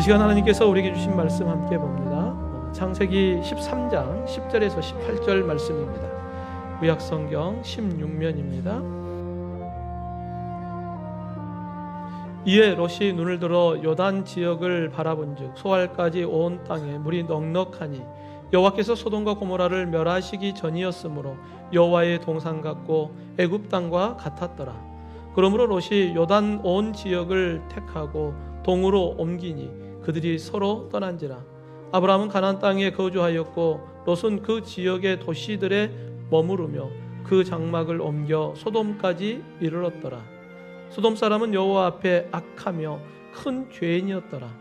시간 하나님께서 우리에게 주신 말씀 함께 봅니다. 창세기 13장 10절에서 18절 말씀입니다. 구약성경 16면입니다. 이에 롯이 눈을 들어 요단 지역을 바라본즉 소알까지 온 땅에 물이 넉넉하니 여호와께서 소돔과 고모라를 멸하시기 전이었으므로 여호와의 동산 같고 애굽 땅과 같았더라. 그러므로 롯이 요단 온 지역을 택하고 동으로 옮기니 그들이 서로 떠난지라. 아브라함은 가나안 땅에 거주하였고 롯은 그 지역의 도시들에 머무르며 그 장막을 옮겨 소돔까지 이르렀더라. 소돔 사람은 여호와 앞에 악하며 큰 죄인이었더라.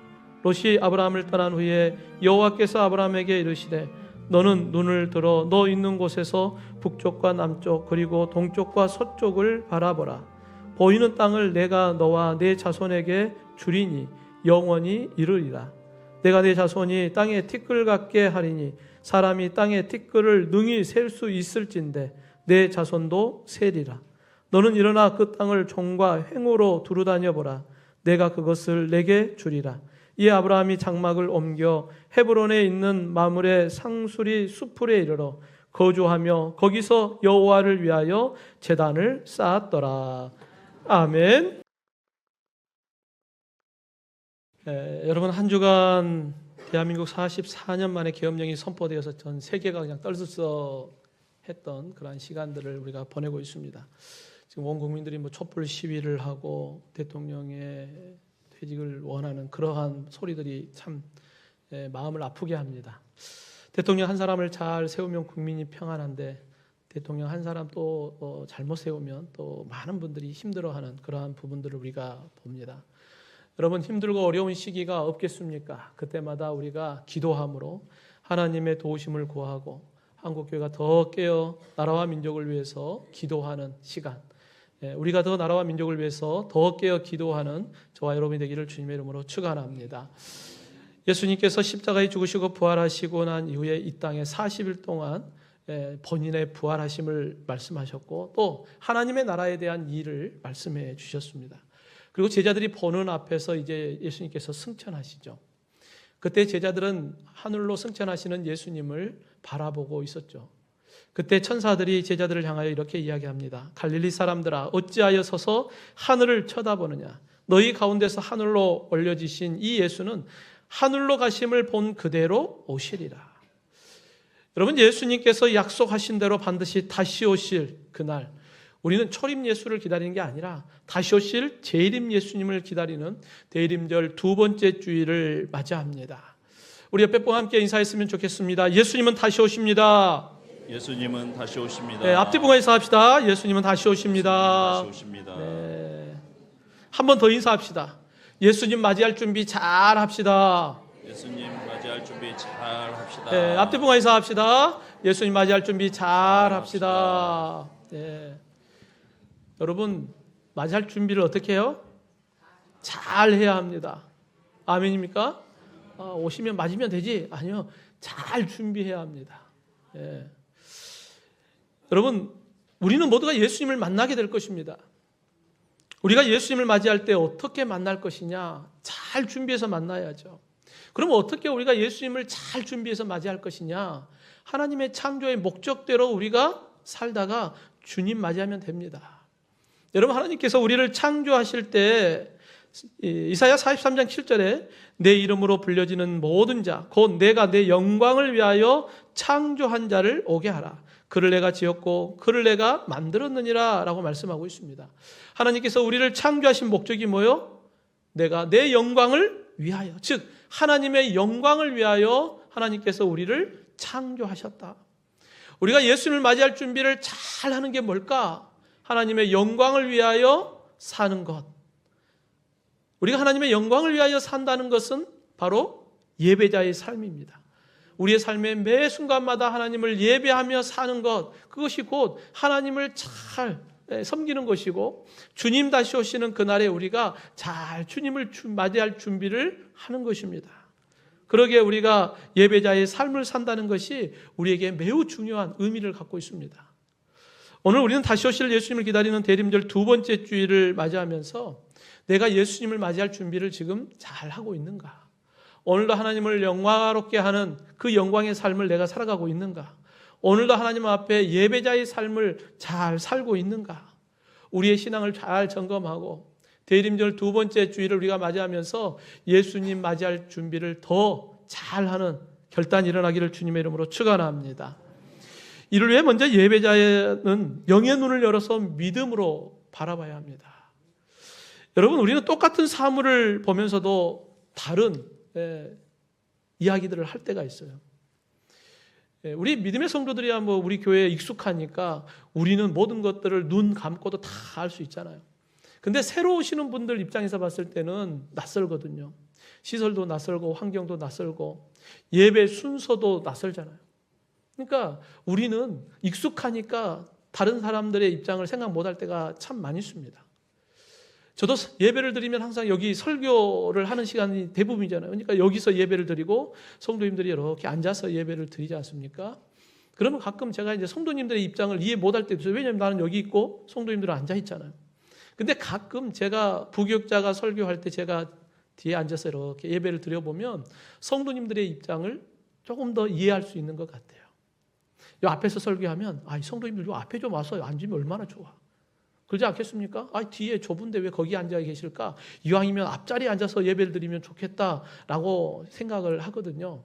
롯이 아브라함을 떠난 후에 여호와께서 아브라함에게 이르시되 너는 눈을 들어 너 있는 곳에서 북쪽과 남쪽 그리고 동쪽과 서쪽을 바라보라. 보이는 땅을 내가 너와 내 자손에게 주리니 영원히 이르리라. 내가 내 자손이 땅에 티끌 같게 하리니 사람이 땅에 티끌을 능히 셀 수 있을진데 내 자손도 세리라. 너는 일어나 그 땅을 종과 횡으로 두루다녀 보라. 내가 그것을 내게 주리라. 이에 아브라함이 장막을 옮겨 헤브론에 있는 마므레 상수리 수풀에 이르러 거주하며 거기서 여호와를 위하여 제단을 쌓았더라. 아멘. 여러분, 한 주간 대한민국 44년 만에 계엄령이 선포되어서 전 세계가 그냥 떨썩했던 그러한 시간들을 우리가 보내고 있습니다. 지금 온 국민들이 촛불 시위를 하고 대통령의 퇴직을 원하는 그러한 소리들이 참 마음을 아프게 합니다. 대통령 한 사람을 잘 세우면 국민이 평안한데 대통령 한 사람 또 잘못 세우면 또 많은 분들이 힘들어하는 그러한 부분들을 우리가 봅니다. 여러분, 힘들고 어려운 시기가 없겠습니까? 그때마다 우리가 기도함으로 하나님의 도우심을 구하고 한국교회가 더 깨어 나라와 민족을 위해서 기도하는 시간, 우리가 더 나라와 민족을 위해서 더 깨어 기도하는 저와 여러분이 되기를 주님의 이름으로 축원합니다. 예수님께서 십자가에 죽으시고 부활하시고 난 이후에 이 땅에 40일 동안 본인의 부활하심을 말씀하셨고 또 하나님의 나라에 대한 일을 말씀해 주셨습니다. 그리고 제자들이 보는 앞에서 이제 예수님께서 승천하시죠. 그때 제자들은 하늘로 승천하시는 예수님을 바라보고 있었죠. 그때 천사들이 제자들을 향하여 이렇게 이야기합니다. 갈릴리 사람들아, 어찌하여 서서 하늘을 쳐다보느냐? 너희 가운데서 하늘로 올려지신 이 예수는 하늘로 가심을 본 그대로 오시리라. 여러분, 예수님께서 약속하신 대로 반드시 다시 오실 그날, 우리는 초림 예수를 기다리는 게 아니라 다시 오실 재림 예수님을 기다리는 대림절 두 번째 주일을 맞이합니다. 우리 옆에 분 함께 인사했으면 좋겠습니다. 예수님은 다시 오십니다. 예수님은 다시 오십니다. 네, 앞뒤 분과 인사합시다. 예수님은 다시 오십니다. 다시 오십니다. 네. 한 번 더 인사합시다. 예수님 맞이할 준비 잘 합시다. 예수님 맞이할 준비 잘 합시다. 네, 앞뒤 분과 인사합시다. 예수님 맞이할 준비 잘 합시다. 네. 여러분, 맞이할 준비를 어떻게 해요? 잘 해야 합니다. 아멘입니까? 오시면 맞으면 되지? 아니요, 잘 준비해야 합니다. 예. 여러분, 우리는 모두가 예수님을 만나게 될 것입니다. 우리가 예수님을 맞이할 때 어떻게 만날 것이냐? 잘 준비해서 만나야죠. 그럼 어떻게 우리가 예수님을 잘 준비해서 맞이할 것이냐? 하나님의 창조의 목적대로 우리가 살다가 주님 맞이하면 됩니다. 여러분, 하나님께서 우리를 창조하실 때 이사야 43장 7절에 내 이름으로 불려지는 모든 자, 곧 내가 내 영광을 위하여 창조한 자를 오게 하라. 그를 내가 지었고 그를 내가 만들었느니라 라고 말씀하고 있습니다. 하나님께서 우리를 창조하신 목적이 뭐요? 내가 내 영광을 위하여, 즉 하나님의 영광을 위하여 하나님께서 우리를 창조하셨다. 우리가 예수님을 맞이할 준비를 잘 하는 게 뭘까? 하나님의 영광을 위하여 사는 것. 우리가 하나님의 영광을 위하여 산다는 것은 바로 예배자의 삶입니다. 우리의 삶의 매 순간마다 하나님을 예배하며 사는 것, 그것이 곧 하나님을 잘 섬기는 것이고 주님 다시 오시는 그날에 우리가 잘 주님을 맞이할 준비를 하는 것입니다. 그러기에 우리가 예배자의 삶을 산다는 것이 우리에게 매우 중요한 의미를 갖고 있습니다. 오늘 우리는 다시 오실 예수님을 기다리는 대림절 두 번째 주일을 맞이하면서 내가 예수님을 맞이할 준비를 지금 잘 하고 있는가? 오늘도 하나님을 영광롭게 하는 그 영광의 삶을 내가 살아가고 있는가? 오늘도 하나님 앞에 예배자의 삶을 잘 살고 있는가? 우리의 신앙을 잘 점검하고 대림절 두 번째 주일을 우리가 맞이하면서 예수님 맞이할 준비를 더 잘하는 결단이 일어나기를 주님의 이름으로 축원합니다. 이를 위해 먼저 예배자는 영의 눈을 열어서 믿음으로 바라봐야 합니다. 여러분, 우리는 똑같은 사물을 보면서도 다른 이야기들을 할 때가 있어요. 우리 믿음의 성도들이야 뭐 우리 교회에 익숙하니까 우리는 모든 것들을 눈 감고도 다 알 수 있잖아요. 근데 새로 오시는 분들 입장에서 봤을 때는 낯설거든요. 시설도 낯설고 환경도 낯설고 예배 순서도 낯설잖아요. 그러니까 우리는 익숙하니까 다른 사람들의 입장을 생각 못할 때가 참 많이 있습니다. 저도 예배를 드리면 항상 여기 설교를 하는 시간이 대부분이잖아요. 그러니까 여기서 예배를 드리고 성도님들이 이렇게 앉아서 예배를 드리지 않습니까? 그러면 가끔 제가 이제 성도님들의 입장을 이해 못할 때도 있어요. 왜냐하면 나는 여기 있고 성도님들은 앉아 있잖아요. 근데 가끔 제가 부교육자가 설교할 때 제가 뒤에 앉아서 이렇게 예배를 드려보면 성도님들의 입장을 조금 더 이해할 수 있는 것 같아요. 이 앞에서 설교하면 이 성도님들 요 앞에 좀 와서 앉으면 얼마나 좋아. 그러지 않겠습니까? 뒤에 좁은데 왜 거기 앉아 계실까? 이왕이면 앞자리에 앉아서 예배를 드리면 좋겠다라고 생각을 하거든요.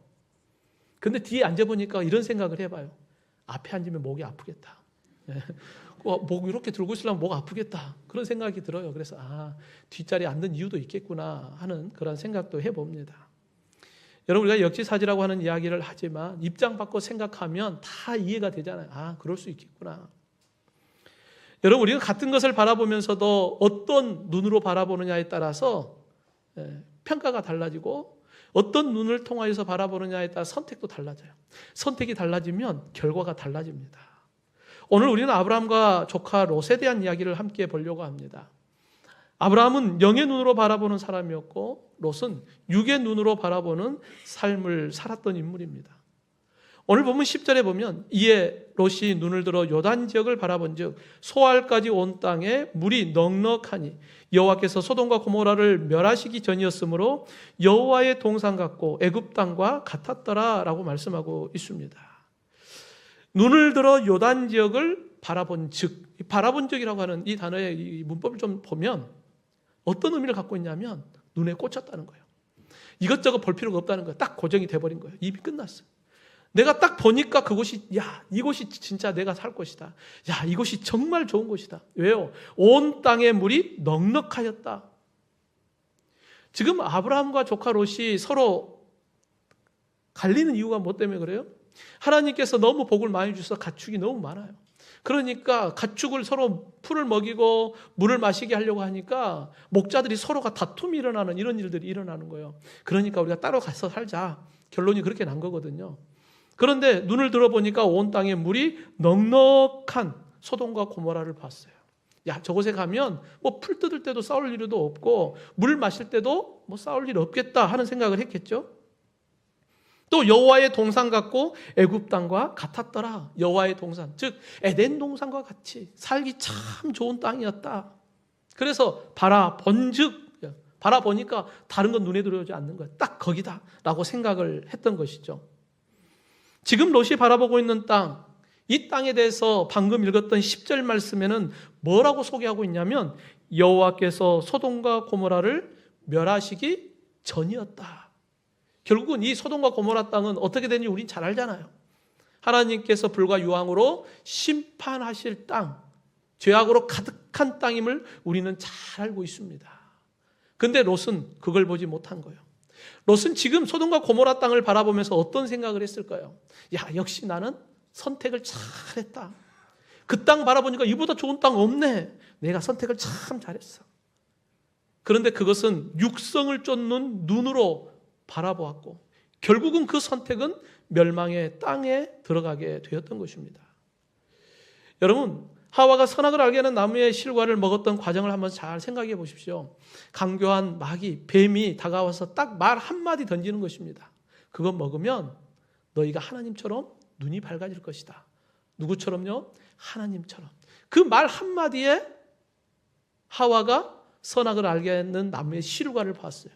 근데 뒤에 앉아보니까 이런 생각을 해봐요. 앞에 앉으면 목이 아프겠다. 목 이렇게 들고 있으려면 목 아프겠다. 그런 생각이 들어요. 그래서 뒷자리에 앉는 이유도 있겠구나 하는 그런 생각도 해봅니다. 여러분, 우리가 역지사지라고 하는 이야기를 하지만 입장 바꿔 생각하면 다 이해가 되잖아요. 그럴 수 있겠구나. 여러분, 우리가 같은 것을 바라보면서도 어떤 눈으로 바라보느냐에 따라서 평가가 달라지고 어떤 눈을 통하여서 바라보느냐에 따라 선택도 달라져요. 선택이 달라지면 결과가 달라집니다. 오늘 우리는 아브라함과 조카 롯에 대한 이야기를 함께 보려고 합니다. 아브라함은 영의 눈으로 바라보는 사람이었고 롯은 육의 눈으로 바라보는 삶을 살았던 인물입니다. 오늘 보면 10절에 보면 이에 롯이 눈을 들어 요단 지역을 바라본즉 소알까지 온 땅에 물이 넉넉하니 여호와께서 소돔과 고모라를 멸하시기 전이었으므로 여호와의 동산 같고 애굽 땅과 같았더라라고 말씀하고 있습니다. 눈을 들어 요단 지역을 바라본즉, 바라본즉이라고 하는 이 단어의 이 문법을 좀 보면 어떤 의미를 갖고 있냐면 눈에 꽂혔다는 거예요. 이것저것 볼 필요가 없다는 거예요. 딱 고정이 돼버린 거예요. 입이 끝났어요. 내가 딱 보니까 그곳이 이곳이 진짜 내가 살 곳이다. 이곳이 정말 좋은 곳이다. 왜요? 온 땅의 물이 넉넉하였다. 지금 아브라함과 조카 롯이 서로 갈리는 이유가 뭐 때문에 그래요? 하나님께서 너무 복을 많이 주셔서 가축이 너무 많아요. 그러니까 가축을 서로 풀을 먹이고 물을 마시게 하려고 하니까 목자들이 서로가 다툼이 일어나는 이런 일들이 일어나는 거예요. 그러니까 우리가 따로 가서 살자. 결론이 그렇게 난 거거든요. 그런데 눈을 들어보니까 온 땅에 물이 넉넉한 소돔과 고모라를 봤어요. 저곳에 가면 뭐 풀 뜯을 때도 싸울 일도 없고 물 마실 때도 뭐 싸울 일 없겠다 하는 생각을 했겠죠. 또 여호와의 동산 같고 애굽 땅과 같았더라. 여호와의 동산, 즉 에덴 동산과 같이 살기 참 좋은 땅이었다. 그래서 바라보니까 다른 건 눈에 들어오지 않는 거야. 딱 거기다라고 생각을 했던 것이죠. 지금 롯이 바라보고 있는 땅, 이 땅에 대해서 방금 읽었던 10절 말씀에는 뭐라고 소개하고 있냐면 여호와께서 소돔과 고모라를 멸하시기 전이었다. 결국은 이 소돔과 고모라 땅은 어떻게 되는지 우린 잘 알잖아요. 하나님께서 불과 유황으로 심판하실 땅, 죄악으로 가득한 땅임을 우리는 잘 알고 있습니다. 근데 롯은 그걸 보지 못한 거예요. 롯은 지금 소돔과 고모라 땅을 바라보면서 어떤 생각을 했을까요? 역시 나는 선택을 잘했다. 그 땅 바라보니까 이보다 좋은 땅 없네. 내가 선택을 참 잘했어. 그런데 그것은 육성을 쫓는 눈으로 바라보았고 결국은 그 선택은 멸망의 땅에 들어가게 되었던 것입니다. 여러분, 하와가 선악을 알게 하는 나무의 실과를 먹었던 과정을 한번 잘 생각해 보십시오. 강교한 마귀, 뱀이 다가와서 딱 말 한마디 던지는 것입니다. 그거 먹으면 너희가 하나님처럼 눈이 밝아질 것이다. 누구처럼요? 하나님처럼. 그 말 한마디에 하와가 선악을 알게 하는 나무의 실과를 봤어요.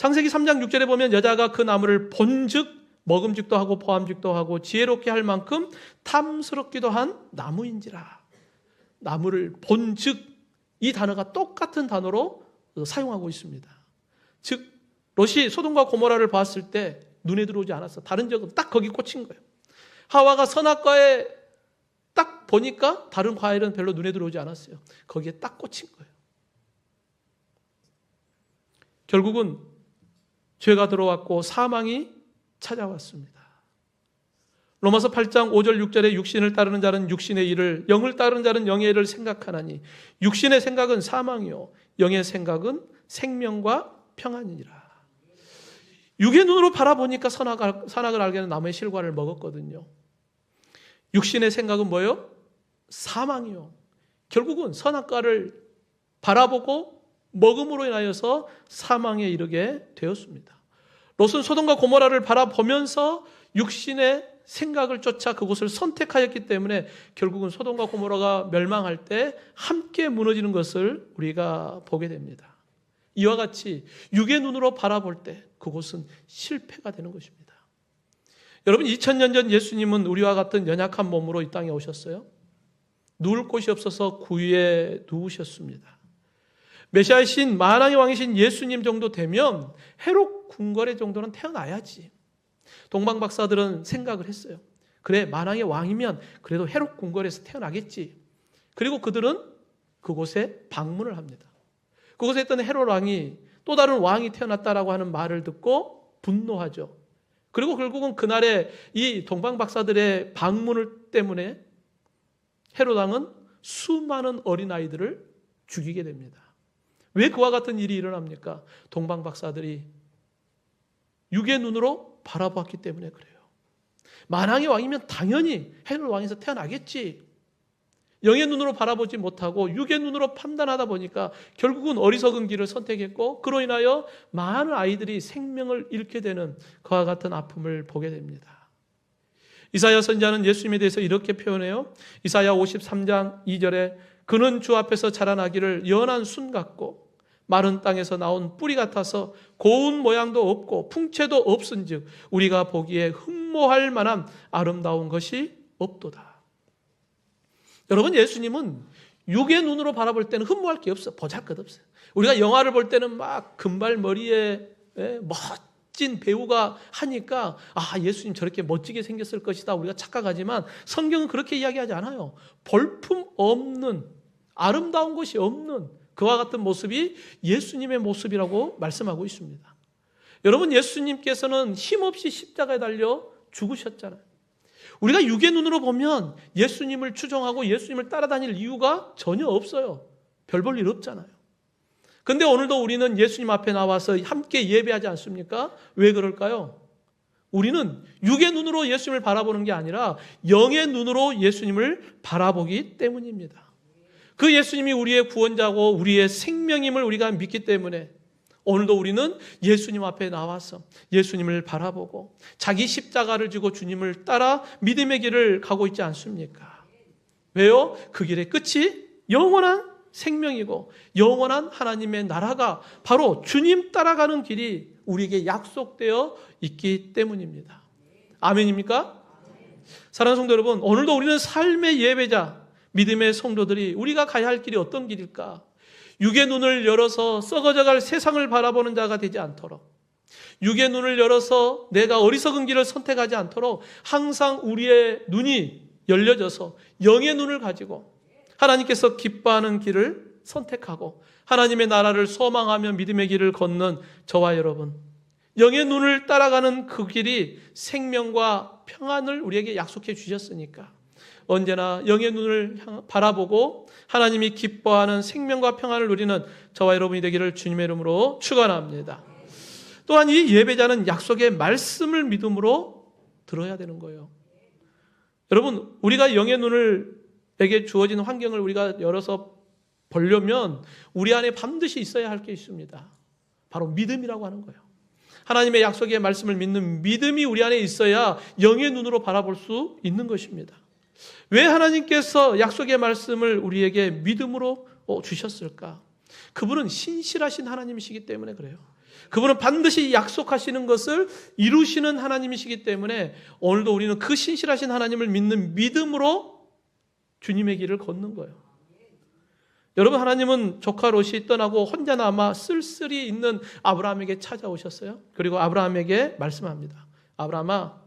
창세기 3장 6절에 보면 여자가 그 나무를 본즉 먹음직도 하고 포함직도 하고 지혜롭게 할 만큼 탐스럽기도 한 나무인지라. 나무를 본즉, 이 단어가 똑같은 단어로 사용하고 있습니다. 즉 롯이 소돔과 고모라를 봤을 때 눈에 들어오지 않았어. 다른 적은 딱 거기 꽂힌 거예요. 하와가 선악과에 딱 보니까 다른 과일은 별로 눈에 들어오지 않았어요. 거기에 딱 꽂힌 거예요. 결국은 죄가 들어왔고 사망이 찾아왔습니다. 로마서 8장 5절 6절에 육신을 따르는 자는 육신의 일을, 영을 따르는 자는 영의 일을 생각하나니 육신의 생각은 사망이요 영의 생각은 생명과 평안이니라. 육의 눈으로 바라보니까 선악을 알게 하는 나무의 실과를 먹었거든요. 육신의 생각은 뭐예요? 사망이요. 결국은 선악과를 바라보고 먹음으로 인하여서 사망에 이르게 되었습니다. 롯은 소돔과 고모라를 바라보면서 육신의 생각을 쫓아 그곳을 선택하였기 때문에 결국은 소돔과 고모라가 멸망할 때 함께 무너지는 것을 우리가 보게 됩니다. 이와 같이 육의 눈으로 바라볼 때 그곳은 실패가 되는 것입니다. 여러분, 2000년 전 예수님은 우리와 같은 연약한 몸으로 이 땅에 오셨어요. 누울 곳이 없어서 구유에 누우셨습니다. 메시아이신 만왕의 왕이신 예수님 정도 되면 헤롯 궁궐의 정도는 태어나야지. 동방 박사들은 생각을 했어요. 그래, 만왕의 왕이면 그래도 헤롯 궁궐에서 태어나겠지. 그리고 그들은 그곳에 방문을 합니다. 그곳에 있던 헤롯 왕이 또 다른 왕이 태어났다라고 하는 말을 듣고 분노하죠. 그리고 결국은 그날에 이 동방 박사들의 방문을 때문에 헤롯 왕은 수많은 어린아이들을 죽이게 됩니다. 왜 그와 같은 일이 일어납니까? 동방 박사들이 육의 눈으로 바라보았기 때문에 그래요. 만왕의 왕이면 당연히 헤롯 왕에서 태어나겠지. 영의 눈으로 바라보지 못하고 육의 눈으로 판단하다 보니까 결국은 어리석은 길을 선택했고 그로 인하여 많은 아이들이 생명을 잃게 되는 그와 같은 아픔을 보게 됩니다. 이사야 선지자는 예수님에 대해서 이렇게 표현해요. 이사야 53장 2절에 그는 주 앞에서 자라나기를 연한 순 같고 마른 땅에서 나온 뿌리 같아서 고운 모양도 없고 풍채도 없은즉 우리가 보기에 흠모할 만한 아름다운 것이 없도다. 여러분, 예수님은 육의 눈으로 바라볼 때는 흠모할 게 없어. 보잘것없어요. 우리가 영화를 볼 때는 막 금발머리에 멋진 배우가 하니까 예수님 저렇게 멋지게 생겼을 것이다 우리가 착각하지만 성경은 그렇게 이야기하지 않아요. 볼품 없는, 아름다운 것이 없는 그와 같은 모습이 예수님의 모습이라고 말씀하고 있습니다. 여러분, 예수님께서는 힘없이 십자가에 달려 죽으셨잖아요. 우리가 육의 눈으로 보면 예수님을 추종하고 예수님을 따라다닐 이유가 전혀 없어요. 별 볼 일 없잖아요. 그런데 오늘도 우리는 예수님 앞에 나와서 함께 예배하지 않습니까? 왜 그럴까요? 우리는 육의 눈으로 예수님을 바라보는 게 아니라 영의 눈으로 예수님을 바라보기 때문입니다. 그 예수님이 우리의 구원자고 우리의 생명임을 우리가 믿기 때문에 오늘도 우리는 예수님 앞에 나와서 예수님을 바라보고 자기 십자가를 지고 주님을 따라 믿음의 길을 가고 있지 않습니까? 왜요? 그 길의 끝이 영원한 생명이고 영원한 하나님의 나라가 바로 주님 따라가는 길이 우리에게 약속되어 있기 때문입니다. 아멘입니까? 사랑하는 성도 여러분, 오늘도 우리는 삶의 예배자, 믿음의 성도들이 우리가 가야 할 길이 어떤 길일까? 육의 눈을 열어서 썩어져갈 세상을 바라보는 자가 되지 않도록, 육의 눈을 열어서 내가 어리석은 길을 선택하지 않도록 항상 우리의 눈이 열려져서 영의 눈을 가지고 하나님께서 기뻐하는 길을 선택하고 하나님의 나라를 소망하며 믿음의 길을 걷는 저와 여러분, 영의 눈을 따라가는 그 길이 생명과 평안을 우리에게 약속해 주셨으니까 언제나 영의 눈을 바라보고 하나님이 기뻐하는 생명과 평안을 누리는 저와 여러분이 되기를 주님의 이름으로 축원합니다. 또한 이 예배자는 약속의 말씀을 믿음으로 들어야 되는 거예요. 여러분, 우리가 영의 눈을에게 주어진 환경을 우리가 열어서 보려면 우리 안에 반드시 있어야 할 게 있습니다. 바로 믿음이라고 하는 거예요. 하나님의 약속의 말씀을 믿는 믿음이 우리 안에 있어야 영의 눈으로 바라볼 수 있는 것입니다. 왜 하나님께서 약속의 말씀을 우리에게 믿음으로 주셨을까? 그분은 신실하신 하나님이시기 때문에 그래요. 그분은 반드시 약속하시는 것을 이루시는 하나님이시기 때문에 오늘도 우리는 그 신실하신 하나님을 믿는 믿음으로 주님의 길을 걷는 거예요. 여러분, 하나님은 조카 롯이 떠나고 혼자 남아 쓸쓸히 있는 아브라함에게 찾아오셨어요. 그리고 아브라함에게 말씀합니다. 아브라함아,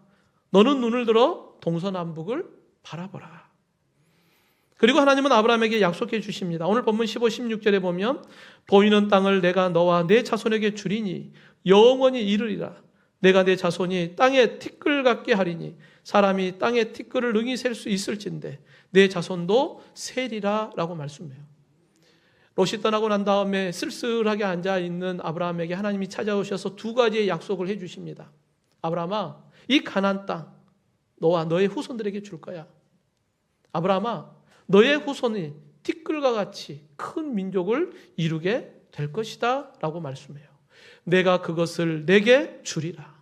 너는 눈을 들어 동서남북을 바라보라. 그리고 하나님은 아브라함에게 약속해 주십니다. 오늘 본문 15, 16절에 보면 보이는 땅을 내가 너와 내 자손에게 주리니 영원히 이르리라. 내가 내 자손이 땅에 티끌 같게 하리니 사람이 땅에 티끌을 능히 셀 수 있을진데 내 자손도 세리라 라고 말씀해요. 롯이 떠나고 난 다음에 쓸쓸하게 앉아있는 아브라함에게 하나님이 찾아오셔서 두 가지의 약속을 해 주십니다. 아브라함아, 이 가나안 땅 너와 너의 후손들에게 줄 거야. 아브라함아, 너의 후손이 티끌과 같이 큰 민족을 이루게 될 것이다 라고 말씀해요. 내가 그것을 내게 주리라.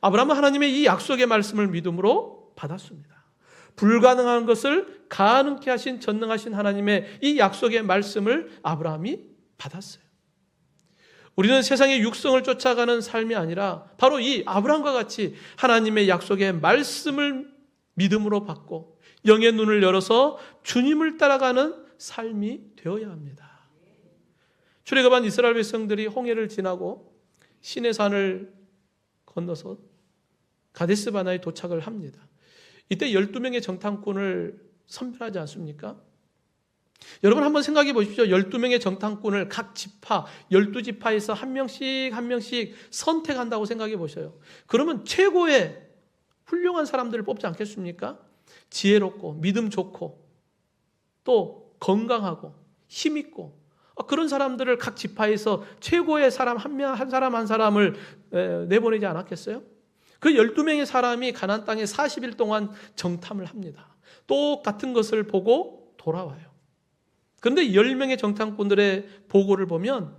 아브라함은 하나님의 이 약속의 말씀을 믿음으로 받았습니다. 불가능한 것을 가능케 하신 전능하신 하나님의 이 약속의 말씀을 아브라함이 받았어요. 우리는 세상의 육성을 쫓아가는 삶이 아니라 바로 이 아브라함과 같이 하나님의 약속의 말씀을 믿음으로 받고 영의 눈을 열어서 주님을 따라가는 삶이 되어야 합니다. 출애굽한 이스라엘 백성들이 홍해를 지나고 시내산을 건너서 가데스 바나에 도착을 합니다. 이때 12명의 정탐꾼을 선별하지 않습니까? 여러분 한번 생각해 보십시오. 12명의 정탐꾼을 각 지파, 12지파에서 한 명씩 선택한다고 생각해 보셔요. 그러면 최고의 훌륭한 사람들을 뽑지 않겠습니까? 지혜롭고 믿음 좋고 또 건강하고 힘있고 그런 사람들을 각 지파에서 최고의 사람 한 사람을 내보내지 않았겠어요? 그 12명의 사람이 가나안 땅에 40일 동안 정탐을 합니다. 똑같은 것을 보고 돌아와요. 그런데 10명의 정탐꾼들의 보고를 보면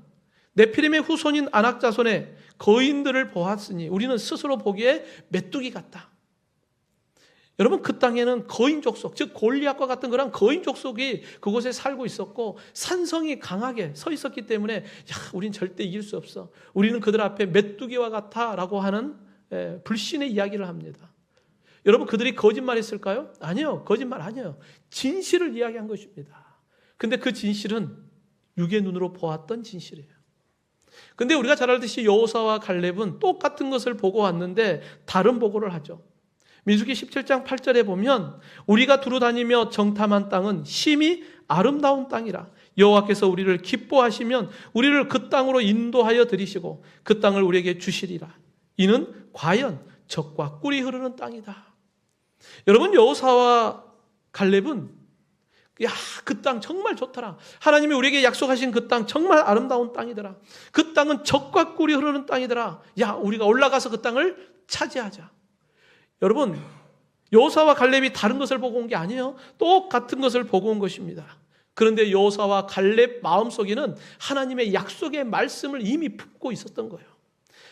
네피림의 후손인 아낙 자손의 거인들을 보았으니 우리는 스스로 보기에 메뚜기 같다. 여러분, 그 땅에는 거인 족속, 즉 골리앗과 같은 그런 거인 족속이 그곳에 살고 있었고 산성이 강하게 서 있었기 때문에 우린 절대 이길 수 없어. 우리는 그들 앞에 메뚜기와 같아 라고 하는 불신의 이야기를 합니다. 여러분, 그들이 거짓말했을까요? 아니요. 거짓말 아니에요. 진실을 이야기한 것입니다. 근데 그 진실은 육의 눈으로 보았던 진실이에요. 근데 우리가 잘 알듯이 여호수아와 갈렙은 똑같은 것을 보고 왔는데 다른 보고를 하죠. 민수기 17장 8절에 보면 우리가 두루 다니며 정탐한 땅은 심히 아름다운 땅이라. 여호와께서 우리를 기뻐하시면 우리를 그 땅으로 인도하여 들이시고 그 땅을 우리에게 주시리라. 이는 과연 젖과 꿀이 흐르는 땅이다. 여러분, 여호수아와 갈렙은 그 땅 정말 좋더라. 하나님이 우리에게 약속하신 그 땅 정말 아름다운 땅이더라. 그 땅은 젖과 꿀이 흐르는 땅이더라. 우리가 올라가서 그 땅을 차지하자. 여러분, 여호수아와 갈렙이 다른 것을 보고 온 게 아니에요. 똑같은 것을 보고 온 것입니다. 그런데 여호수아와 갈렙 마음속에는 하나님의 약속의 말씀을 이미 품고 있었던 거예요.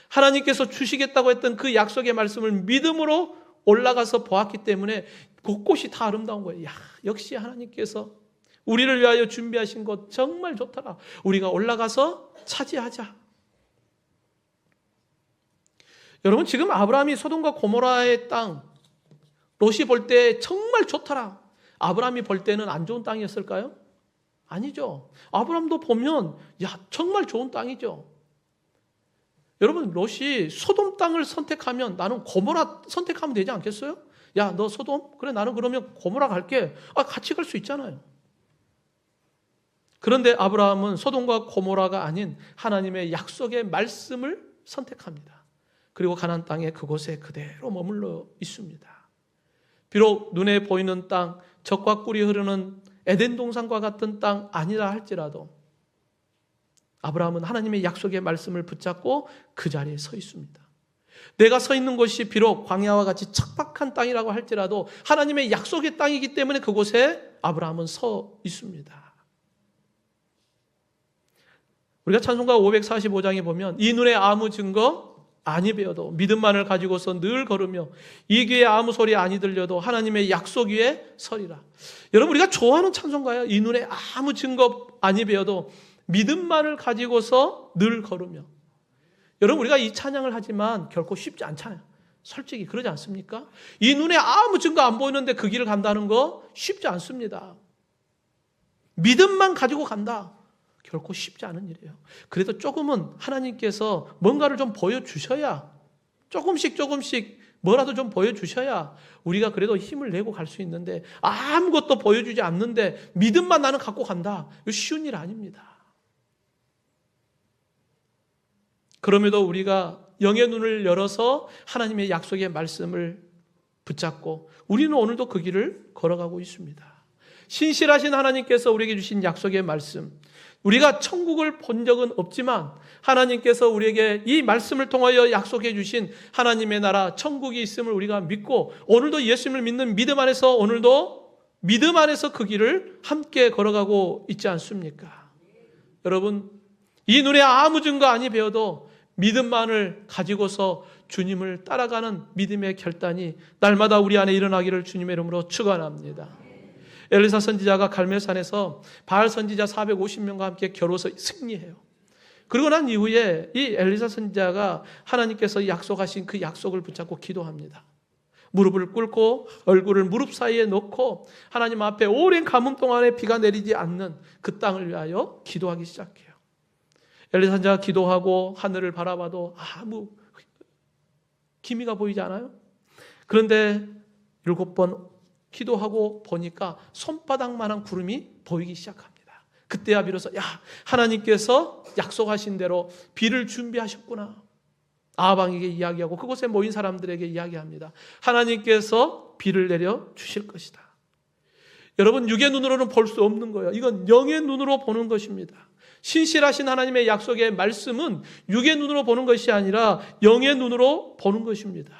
하나님께서 주시겠다고 했던 그 약속의 말씀을 믿음으로 올라가서 보았기 때문에 곳곳이 다 아름다운 거예요. 역시 하나님께서 우리를 위하여 준비하신 것 정말 좋더라. 우리가 올라가서 차지하자. 여러분, 지금 아브라함이 소돔과 고모라의 땅, 롯이 볼 때 정말 좋더라. 아브라함이 볼 때는 안 좋은 땅이었을까요? 아니죠. 아브라함도 보면 정말 좋은 땅이죠. 여러분, 롯이 소돔 땅을 선택하면 나는 고모라 선택하면 되지 않겠어요? 너 소돔? 그래, 나는 그러면 고모라 갈게. 같이 갈 수 있잖아요. 그런데 아브라함은 소돔과 고모라가 아닌 하나님의 약속의 말씀을 선택합니다. 그리고 가나안 땅에 그곳에 그대로 머물러 있습니다. 비록 눈에 보이는 땅, 젖과 꿀이 흐르는 에덴 동산과 같은 땅 아니라 할지라도 아브라함은 하나님의 약속의 말씀을 붙잡고 그 자리에 서 있습니다. 내가 서 있는 곳이 비록 광야와 같이 척박한 땅이라고 할지라도 하나님의 약속의 땅이기 때문에 그곳에 아브라함은 서 있습니다. 우리가 찬송가 545장에 보면 이 눈에 아무 증거 아니 배워도 믿음만을 가지고서 늘 걸으며 이 귀에 아무 소리 아니 들려도 하나님의 약속 위에 서리라. 여러분, 우리가 좋아하는 찬송가예요. 이 눈에 아무 증거 아니 배워도 믿음만을 가지고서 늘 걸으며 여러분, 우리가 이 찬양을 하지만 결코 쉽지 않잖아요. 솔직히 그러지 않습니까? 이 눈에 아무 증거 안 보이는데 그 길을 간다는 거 쉽지 않습니다. 믿음만 가지고 간다. 결코 쉽지 않은 일이에요. 그래도 조금은 하나님께서 뭔가를 좀 보여주셔야, 조금씩 뭐라도 좀 보여주셔야 우리가 그래도 힘을 내고 갈 수 있는데, 아무것도 보여주지 않는데 믿음만 나는 갖고 간다. 이거 쉬운 일 아닙니다. 그럼에도 우리가 영의 눈을 열어서 하나님의 약속의 말씀을 붙잡고 우리는 오늘도 그 길을 걸어가고 있습니다. 신실하신 하나님께서 우리에게 주신 약속의 말씀, 우리가 천국을 본 적은 없지만 하나님께서 우리에게 이 말씀을 통하여 약속해 주신 하나님의 나라 천국이 있음을 우리가 믿고 오늘도 예수님을 믿는 믿음 안에서 오늘도 믿음 안에서 그 길을 함께 걸어가고 있지 않습니까? 여러분, 이 눈에 아무 증거 아니 배워도 믿음만을 가지고서 주님을 따라가는 믿음의 결단이 날마다 우리 안에 일어나기를 주님의 이름으로 축원합니다. 엘리사 선지자가 갈멜산에서 바알 선지자 450명과 함께 겨루어서 승리해요. 그리고 난 이후에 이 엘리사 선지자가 하나님께서 약속하신 그 약속을 붙잡고 기도합니다. 무릎을 꿇고 얼굴을 무릎 사이에 놓고 하나님 앞에 오랜 가뭄 동안에 비가 내리지 않는 그 땅을 위하여 기도하기 시작해요. 엘리사 선지자가 기도하고 하늘을 바라봐도 아무 기미가 보이지 않아요? 그런데 7번 기도하고 보니까 손바닥만한 구름이 보이기 시작합니다. 그때야 비로소 하나님께서 약속하신 대로 비를 준비하셨구나. 아방에게 이야기하고 그곳에 모인 사람들에게 이야기합니다. 하나님께서 비를 내려 주실 것이다. 여러분, 육의 눈으로는 볼 수 없는 거예요. 이건 영의 눈으로 보는 것입니다. 신실하신 하나님의 약속의 말씀은 육의 눈으로 보는 것이 아니라 영의 눈으로 보는 것입니다.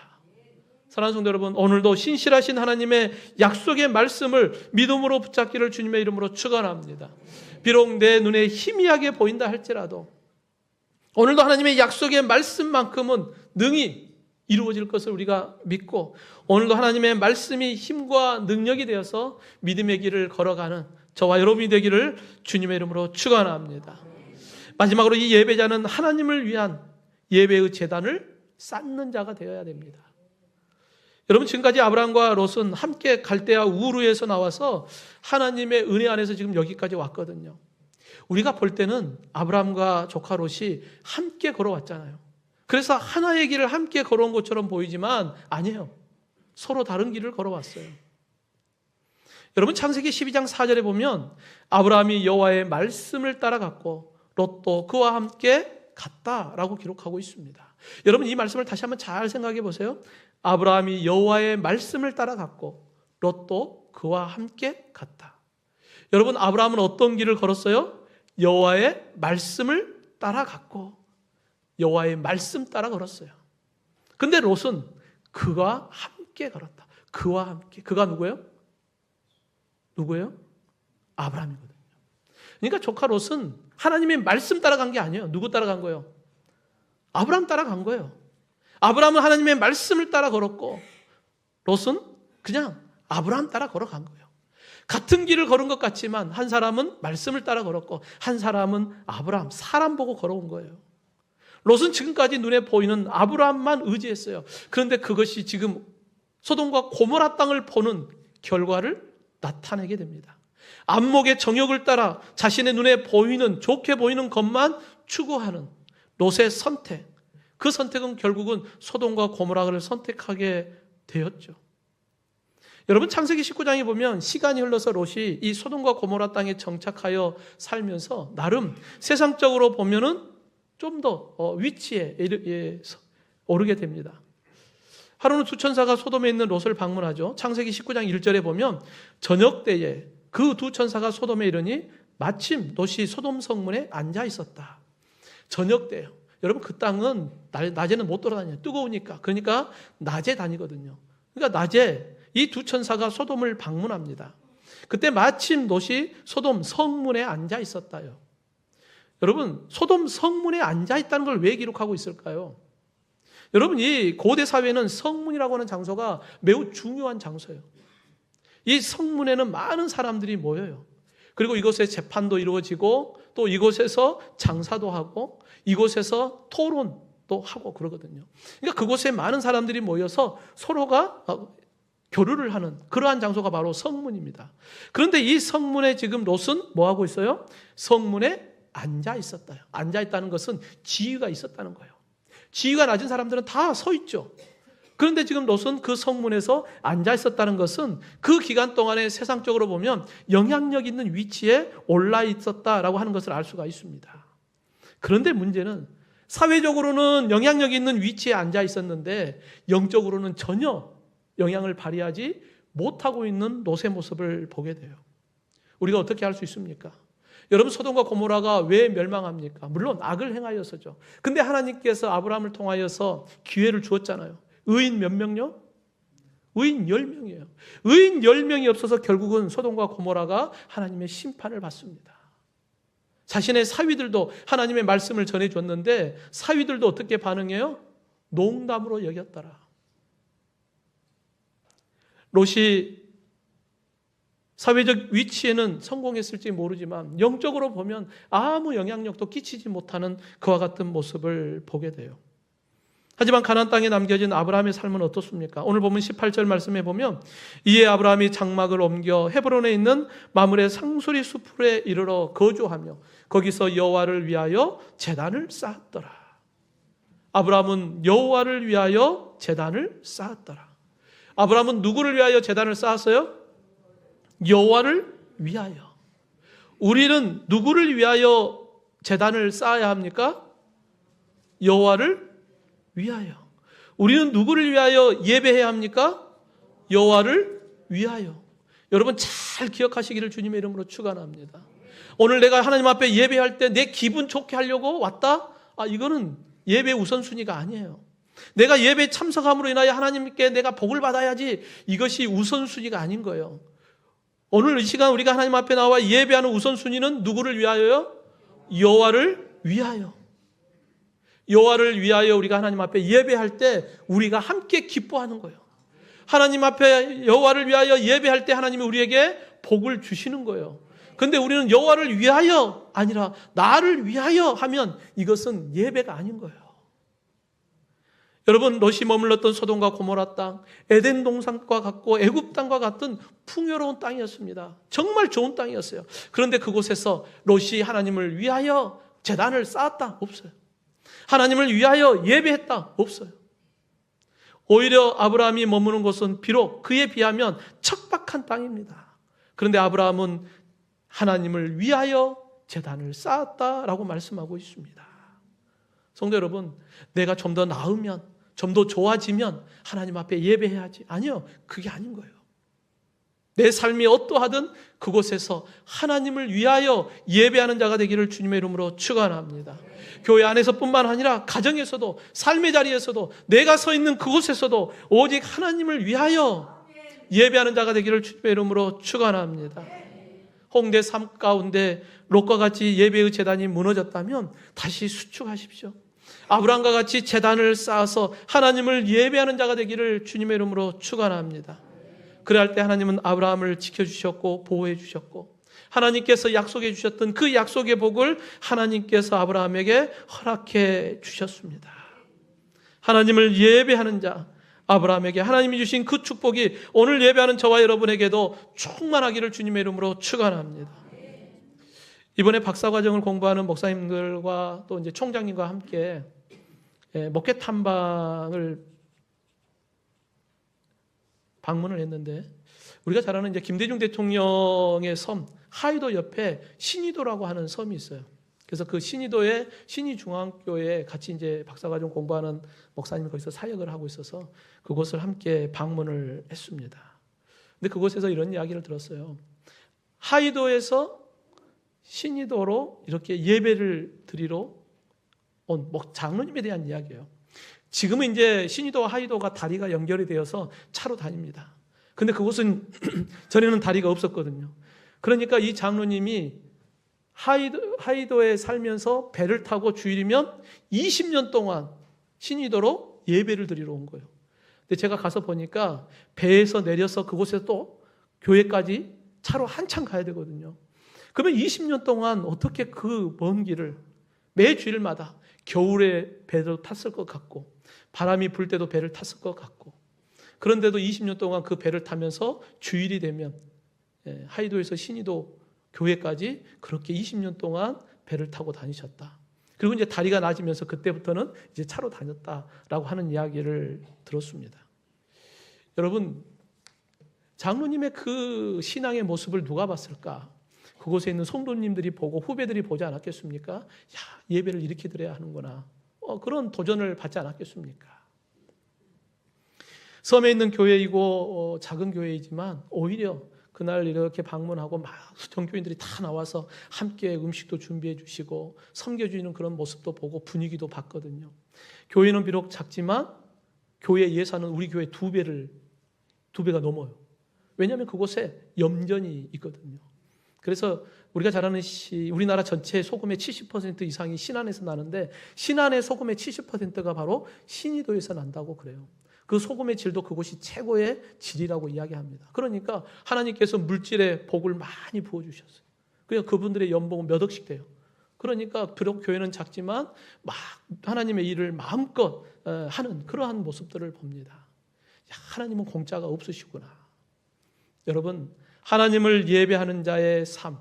사랑하는 성도 여러분, 오늘도 신실하신 하나님의 약속의 말씀을 믿음으로 붙잡기를 주님의 이름으로 축원합니다. 비록 내 눈에 희미하게 보인다 할지라도 오늘도 하나님의 약속의 말씀만큼은 능히 이루어질 것을 우리가 믿고 오늘도 하나님의 말씀이 힘과 능력이 되어서 믿음의 길을 걸어가는 저와 여러분이 되기를 주님의 이름으로 축원합니다. 마지막으로 이 예배자는 하나님을 위한 예배의 제단을 쌓는 자가 되어야 됩니다. 여러분, 지금까지 아브라함과 롯은 함께 갈대아 우르에서 나와서 하나님의 은혜 안에서 지금 여기까지 왔거든요. 우리가 볼 때는 아브라함과 조카 롯이 함께 걸어왔잖아요. 그래서 하나의 길을 함께 걸어온 것처럼 보이지만 아니에요. 서로 다른 길을 걸어왔어요. 여러분, 창세기 12장 4절에 보면 아브라함이 여호와의 말씀을 따라갔고 롯도 그와 함께 갔다라고 기록하고 있습니다. 여러분, 이 말씀을 다시 한번 잘 생각해 보세요. 아브라함이 여호와의 말씀을 따라갔고 롯도 그와 함께 갔다. 여러분, 아브라함은 어떤 길을 걸었어요? 여호와의 말씀을 따라갔고 여호와의 말씀 따라 걸었어요. 근데 롯은 그와 함께 걸었다. 그와 함께. 그가 누구예요? 누구예요? 아브라함이거든요. 그러니까 조카 롯은 하나님의 말씀 따라간 게 아니에요. 누구 따라간 거예요? 아브라함 따라간 거예요. 아브라함은 하나님의 말씀을 따라 걸었고 롯은 그냥 아브라함 따라 걸어간 거예요. 같은 길을 걸은 것 같지만 한 사람은 말씀을 따라 걸었고 한 사람은 아브라함, 사람 보고 걸어온 거예요. 롯은 지금까지 눈에 보이는 아브라함만 의지했어요. 그런데 그것이 지금 소돔과 고모라 땅을 보는 결과를 나타내게 됩니다. 안목의 정욕을 따라 자신의 눈에 보이는, 좋게 보이는 것만 추구하는 롯의 선택, 그 선택은 결국은 소돔과 고모라를 선택하게 되었죠. 여러분, 창세기 19장에 보면 시간이 흘러서 롯이 이 소돔과 고모라 땅에 정착하여 살면서 나름 세상적으로 보면은 좀 더 위치에 오르게 됩니다. 하루는 두 천사가 소돔에 있는 롯을 방문하죠. 창세기 19장 1절에 보면 저녁 때에 그 두 천사가 소돔에 이르니 마침 롯이 소돔 성문에 앉아 있었다. 저녁 때예요. 여러분, 그 땅은 낮에는 못 돌아다녀요. 뜨거우니까. 그러니까 낮에 다니거든요. 그러니까 낮에 이 두 천사가 소돔을 방문합니다. 그때 마침 롯이 소돔 성문에 앉아 있었다요. 여러분, 소돔 성문에 앉아 있다는 걸 왜 기록하고 있을까요? 여러분, 이 고대 사회는 성문이라고 하는 장소가 매우 중요한 장소예요. 이 성문에는 많은 사람들이 모여요. 그리고 이곳에 재판도 이루어지고 또 이곳에서 장사도 하고 이곳에서 토론, 또 하고 그러거든요. 그러니까 그곳에 많은 사람들이 모여서 서로가 교류를 하는 그러한 장소가 바로 성문입니다. 그런데 이 성문에 지금 롯은 뭐 하고 있어요? 성문에 앉아 있었다. 앉아 있다는 것은 지위가 있었다는 거예요. 지위가 낮은 사람들은 다 서 있죠. 그런데 지금 롯은 그 성문에서 앉아 있었다는 것은 그 기간 동안에 세상적으로 보면 영향력 있는 위치에 올라 있었다라고 하는 것을 알 수가 있습니다. 그런데 문제는 사회적으로는 영향력 있는 위치에 앉아 있었는데 영적으로는 전혀 영향을 발휘하지 못하고 있는 롯의 모습을 보게 돼요. 우리가 어떻게 할 수 있습니까? 여러분, 소돔과 고모라가 왜 멸망합니까? 물론 악을 행하여서죠. 근데 하나님께서 아브라함을 통하여서 기회를 주었잖아요. 의인 몇 명요? 의인 10명이에요. 의인 10명이 없어서 결국은 소돔과 고모라가 하나님의 심판을 받습니다. 자신의 사위들도 하나님의 말씀을 전해줬는데 사위들도 어떻게 반응해요? 농담으로 여겼더라. 롯이 사회적 위치에는 성공했을지 모르지만 영적으로 보면 아무 영향력도 끼치지 못하는 그와 같은 모습을 보게 돼요. 하지만 가나안 땅에 남겨진 아브라함의 삶은 어떻습니까? 오늘 보면 18절 말씀에 보면 이에 아브라함이 장막을 옮겨 헤브론에 있는 마므레 상수리 숲에 이르러 거주하며 거기서 여호와를 위하여 제단을 쌓았더라. 아브라함은 여호와를 위하여 제단을 쌓았더라. 아브라함은 누구를 위하여 제단을 쌓았어요? 여호와를 위하여. 우리는 누구를 위하여 제단을 쌓아야 합니까? 여호와를 위하여. 우리는 누구를 위하여 예배해야 합니까? 여호와를 위하여. 여러분 잘 기억하시기를 주님의 이름으로 축원합니다. 오늘 내가 하나님 앞에 예배할 때 내 기분 좋게 하려고 왔다? 이거는 예배 우선순위가 아니에요. 내가 예배에 참석함으로 인하여 하나님께 내가 복을 받아야지, 이것이 우선순위가 아닌 거예요. 오늘 이 시간 우리가 하나님 앞에 나와 예배하는 우선순위는 누구를 위하여요? 여호와를 위하여. 여호와를 위하여 우리가 하나님 앞에 예배할 때 우리가 함께 기뻐하는 거예요. 하나님 앞에 여호와를 위하여 예배할 때 하나님이 우리에게 복을 주시는 거예요. 그런데 우리는 여호와를 위하여 아니라 나를 위하여 하면 이것은 예배가 아닌 거예요. 여러분, 롯이 머물렀던 소돔과 고모라 땅, 에덴 동산과 같고 애굽 땅과 같은 풍요로운 땅이었습니다. 정말 좋은 땅이었어요. 그런데 그곳에서 롯이 하나님을 위하여 제단을 쌓았다? 없어요. 하나님을 위하여 예배했다? 없어요. 오히려 아브라함이 머무는 곳은 비록 그에 비하면 척박한 땅입니다. 그런데 아브라함은 하나님을 위하여 제단을 쌓았다라고 말씀하고 있습니다. 성도 여러분, 내가 좀 더 나으면, 좀 더 좋아지면 하나님 앞에 예배해야지. 아니요, 그게 아닌 거예요. 내 삶이 어떠하든 그곳에서 하나님을 위하여 예배하는 자가 되기를 주님의 이름으로 축원합니다. 교회 안에서뿐만 아니라 가정에서도, 삶의 자리에서도, 내가 서 있는 그곳에서도 오직 하나님을 위하여 예배하는 자가 되기를 주님의 이름으로 축원합니다. 홍대 삶 가운데 롯과 같이 예배의 제단이 무너졌다면 다시 수축하십시오. 아브라함과 같이 제단을 쌓아서 하나님을 예배하는 자가 되기를 주님의 이름으로 축원합니다. 그럴 때 하나님은 아브라함을 지켜주셨고 보호해 주셨고 하나님께서 약속해 주셨던 그 약속의 복을 하나님께서 아브라함에게 허락해 주셨습니다. 하나님을 예배하는 자, 아브라함에게 하나님이 주신 그 축복이 오늘 예배하는 저와 여러분에게도 충만하기를 주님의 이름으로 축원합니다. 이번에 박사과정을 공부하는 목사님들과 또 이제 총장님과 함께 목회 탐방을 방문을 했는데, 우리가 잘 아는 이제 김대중 대통령의 섬 하이도 옆에 신의도라고 하는 섬이 있어요. 그래서 그 신의도의 신의중앙교회에 같이 이제 박사과정 공부하는 목사님이 거기서 사역을 하고 있어서 그곳을 함께 방문을 했습니다. 근데 그곳에서 이런 이야기를 들었어요. 하이도에서 신의도로 이렇게 예배를 드리러 온 장로님에 대한 이야기예요. 지금은 이제 신의도와 하이도가 다리가 연결이 되어서 차로 다닙니다. 근데 그곳은 전에는 다리가 없었거든요. 그러니까 이 장로님이 하이도에 살면서 배를 타고 주일이면 20년 동안 신의도로 예배를 드리러 온 거예요. 근데 제가 가서 보니까 배에서 내려서 그곳에서 또 교회까지 차로 한참 가야 되거든요. 그러면 20년 동안 어떻게 그 먼 길을 매 주일마다 겨울에 배도 탔을 것 같고 바람이 불 때도 배를 탔을 것 같고, 그런데도 20년 동안 그 배를 타면서 주일이 되면 하이도에서 신의도 교회까지 그렇게 20년 동안 배를 타고 다니셨다. 그리고 이제 다리가 나아지면서 그때부터는 이제 차로 다녔다라고 하는 이야기를 들었습니다. 여러분, 장로님의 그 신앙의 모습을 누가 봤을까? 그곳에 있는 성도님들이 보고 후배들이 보지 않았겠습니까? 야, 예배를 이렇게 드려야 하는구나. 그런 도전을 받지 않았겠습니까? 섬에 있는 교회이고 작은 교회이지만 오히려 그날 이렇게 방문하고 막 전교인들이 다 나와서 함께 음식도 준비해 주시고 섬겨주는 그런 모습도 보고 분위기도 봤거든요. 교회는 비록 작지만 교회 예산은 우리 교회 두 배가 넘어요. 왜냐하면 그곳에 염전이 있거든요. 그래서 우리가 잘 아는 우리나라 전체 소금의 70% 이상이 신안에서 나는데 신안의 소금의 70%가 바로 신의도에서 난다고 그래요. 그 소금의 질도 그곳이 최고의 질이라고 이야기합니다. 그러니까 하나님께서 물질의 복을 많이 부어주셨어요. 그러니까 그분들의 연봉은 몇 억씩 돼요. 그러니까 비록 교회는 작지만 막 하나님의 일을 마음껏 하는 그러한 모습들을 봅니다. 야, 하나님은 공짜가 없으시구나. 여러분, 하나님을 예배하는 자의 삶,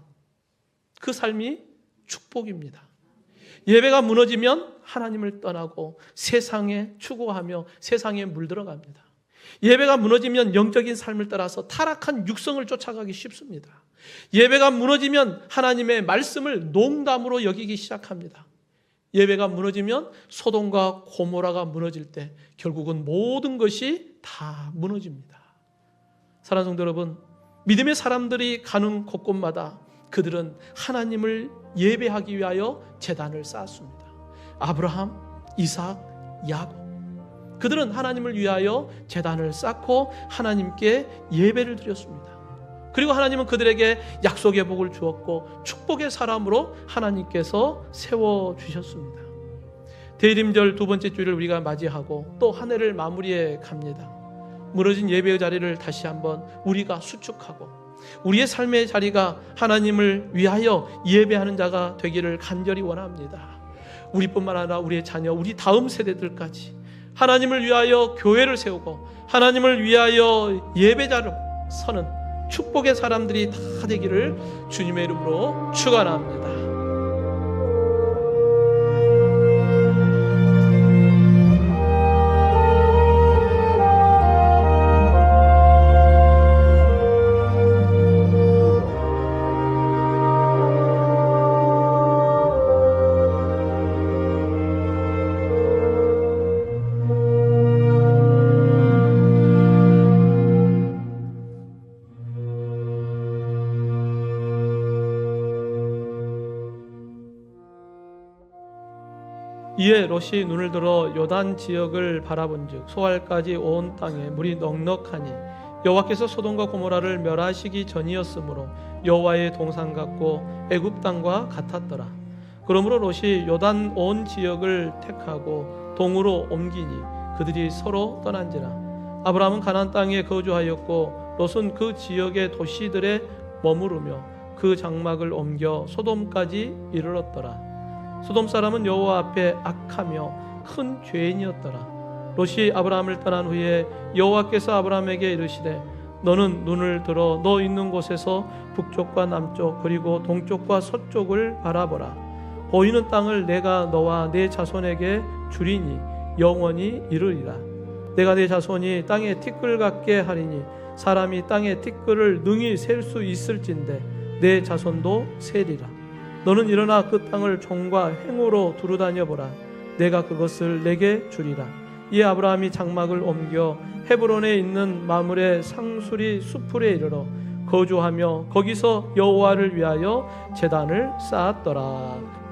그 삶이 축복입니다. 예배가 무너지면 하나님을 떠나고 세상에 추구하며 세상에 물들어갑니다. 예배가 무너지면 영적인 삶을 따라서 타락한 육성을 쫓아가기 쉽습니다. 예배가 무너지면 하나님의 말씀을 농담으로 여기기 시작합니다. 예배가 무너지면 소돔과 고모라가 무너질 때 결국은 모든 것이 다 무너집니다. 사랑하는 성도 여러분, 믿음의 사람들이 가는 곳곳마다 그들은 하나님을 예배하기 위하여 제단을 쌓았습니다. 아브라함, 이삭, 야곱, 그들은 하나님을 위하여 제단을 쌓고 하나님께 예배를 드렸습니다. 그리고 하나님은 그들에게 약속의 복을 주었고 축복의 사람으로 하나님께서 세워주셨습니다. 대림절 두 번째 주일을 우리가 맞이하고 또 한 해를 마무리해 갑니다. 무너진 예배의 자리를 다시 한번 우리가 수축하고 우리의 삶의 자리가 하나님을 위하여 예배하는 자가 되기를 간절히 원합니다. 우리뿐만 아니라 우리의 자녀, 우리 다음 세대들까지 하나님을 위하여 교회를 세우고 하나님을 위하여 예배자로 서는 축복의 사람들이 다 되기를 주님의 이름으로 축원합니다. 이에 롯이 눈을 들어 요단 지역을 바라본즉 소알까지 온 땅에 물이 넉넉하니 여호와께서 소돔과 고모라를 멸하시기 전이었으므로 여호와의 동산 같고 애굽 땅과 같았더라. 그러므로 롯이 요단 온 지역을 택하고 동으로 옮기니 그들이 서로 떠난지라. 아브라함은 가나안 땅에 거주하였고 롯은 그 지역의 도시들에 머무르며 그 장막을 옮겨 소돔까지 이르렀더라. 소돔 사람은 여호와 앞에 악하며 큰 죄인이었더라. 롯이 아브라함을 떠난 후에 여호와께서 아브라함에게 이르시되 너는 눈을 들어 너 있는 곳에서 북쪽과 남쪽 그리고 동쪽과 서쪽을 바라보라. 보이는 땅을 내가 너와 내 자손에게 주리니 영원히 이르리라. 내가 내 자손이 땅에 티끌 같게 하리니 사람이 땅에 티끌을 능히 셀 수 있을진데 내 자손도 세리라. 너는 일어나 그 땅을 종과 행으로 두루다녀 보라. 내가 그것을 내게 주리라. 이에 아브라함이 장막을 옮겨 헤브론에 있는 마므레 상수리 수풀에 이르러 거주하며 거기서 여호와를 위하여 제단을 쌓았더라.